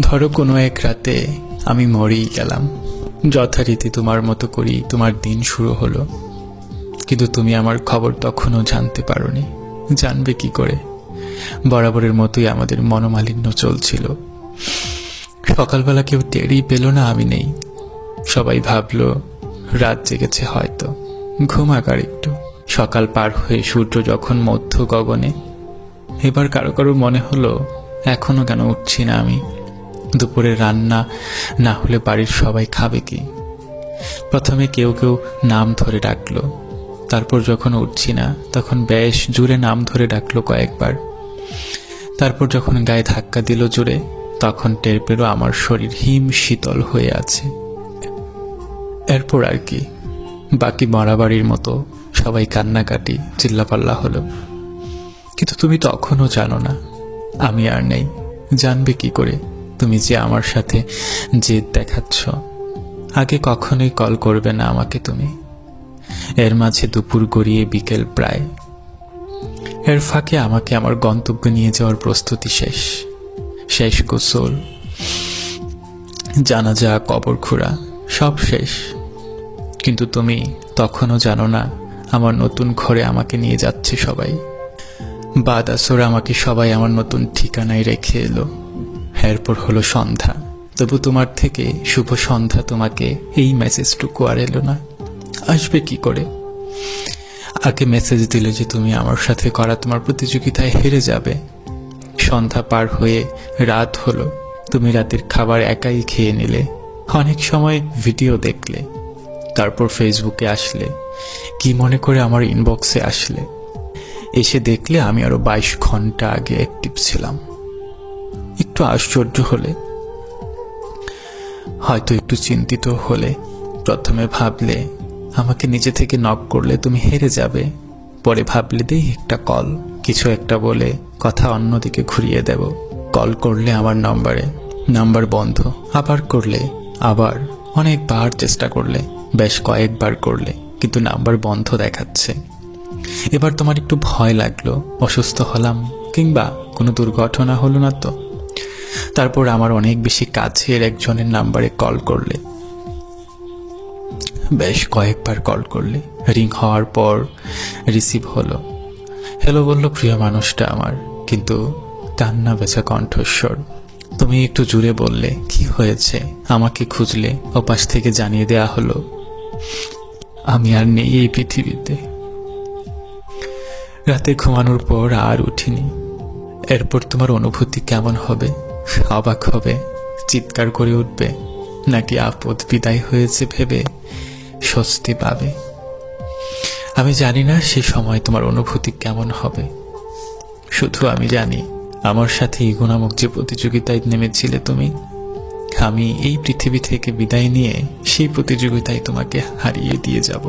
ধরো কোনো এক রাতে আমি মরেই গেলাম, যথারীতি তোমার মতো করেই তোমার দিন শুরু হলো, কিন্তু তুমি আমার খবর তখনও জানতে পারোনি। জানবে কি করে? বরাবরের মতোই আমাদের মনোমালিন্য চলছিল। সকালবেলা কেউ টেরই পেল না আমি নেই। সবাই ভাবলো রাত জেগেছে হয়তো, ঘুমাক আর একটু। সকাল পার হয়ে সূর্য যখন মধ্য গগনে, এবার কারো কারো মনে হলো এখনো কেন উঠছি না আমি। দুপুরে রান্না না হলে বাড়ির সবাই খাবে কি? প্রথমে কেউ কেউ নাম ধরে ডাকলো, তারপর যখন উঠছি না তখন বেশ জোরে নাম ধরে ডাকলো কয়েকবার। তারপর যখন গায়ে ধাক্কা দিল জোরে, তখন টের পেল আমার শরীর হিম শীতল হয়ে আছে। এরপর আর কি, বাকি মরাবাড়ির মতো সবাই কান্নাকাটি চিল্লাপাল্লা হলো। কিন্তু তুমি তখনও জানো না আমি আর নেই। জানবে কি করে? তুমি যে আমার সাথে জেদ দেখাচ্ছ। আগে কখনোই কল করবে না আমাকে তুমি। এর মাঝে দুপুর গড়িয়ে বিকেল প্রায়। এর ফাঁকে আমাকে আমার গন্তব্যে নিয়ে যাওয়ার প্রস্তুতি শেষ। শেষ গোসল, জানাজা, কবর খোঁড়া সব শেষ। কিন্তু তুমি তখনও জানো না আমার নতুন ঘরে আমাকে নিয়ে যাচ্ছে সবাই। বাদ আসর আমাকে সবাই আমার নতুন ঠিকানায় রেখে এলো। এরপর হলো সন্ধ্যা, তবু তোমার থেকে শুভ সন্ধ্যা তোমাকে এই মেসেজটুকু আর এলো না। আসবে কি করে? আগে মেসেজ দিলে যে তুমি আমার সাথে করা তোমার প্রতিযোগিতায় হেরে যাবে। সন্ধ্যা পার হয়ে রাত হলো, তুমি রাতের খাবার একাই খেয়ে নিলে। অনেক সময় ভিডিও দেখলে, তারপর ফেসবুকে আসলে, কি মনে করে আমার ইনবক্সে আসলে। এসে দেখলে আমি আরো 22 ঘন্টা আগে অ্যাক্টিভ ছিলাম। একটু আশ্চর্য হলে, হয়তো একটু চিন্তিত হলে। প্রথমে ভাবলে আমাকে নিজে থেকে নক করলে তুমি হেরে যাবে। পরে ভাবলে দেই একটা কল, কিছু একটা বলে কথা অন্যদিকে ঘুরিয়ে দেব। কল করলে আমার নাম্বার বন্ধ, আবার করলে, আবার অনেকবার চেষ্টা করলে, বেশ কয়েকবার করলে, কিন্তু নাম্বার বন্ধ দেখাচ্ছে। এবার তোমার একটু ভয় লাগলো, অসুস্থ হলাম কিংবা কোনো দুর্ঘটনা হলো না তো। তারপর আমার অনেক বেশি কাছের একজনের নাম্বারে কল করলে, বেশ কয়েকবার কল করলে। রিং হওয়ার পর রিসিভ হলো। হ্যালো বলল প্রিয় মানুষটা আমার, কিন্তু কান্না বেচা কণ্ঠস্বর। তুমি একটু জুড়ে বললে কি হয়েছে, আমাকে খুঁজলে। ওপাশ থেকে জানিয়ে দেয়া হলো আমি আর নেই এই পৃথিবীতে। রাতে ঘুমানোর পর আর উঠিনি। এরপর তোমার অনুভূতি কেমন হবে? অবাক হবে, চিৎকার করে উঠবে, নাকি আপদ বিদায় হয়েছে ভেবে স্বস্তি পাবে? আমি জানি না সে সময় তোমার অনুভূতি কেমন হবে। শুধু আমি জানি আমার সাথে ইগো নামক যে প্রতিযোগিতায় নেমেছিলে তুমি, আমি এই পৃথিবী থেকে বিদায় নিয়ে সেই প্রতিযোগিতায় তোমাকে হারিয়ে দিয়ে যাব।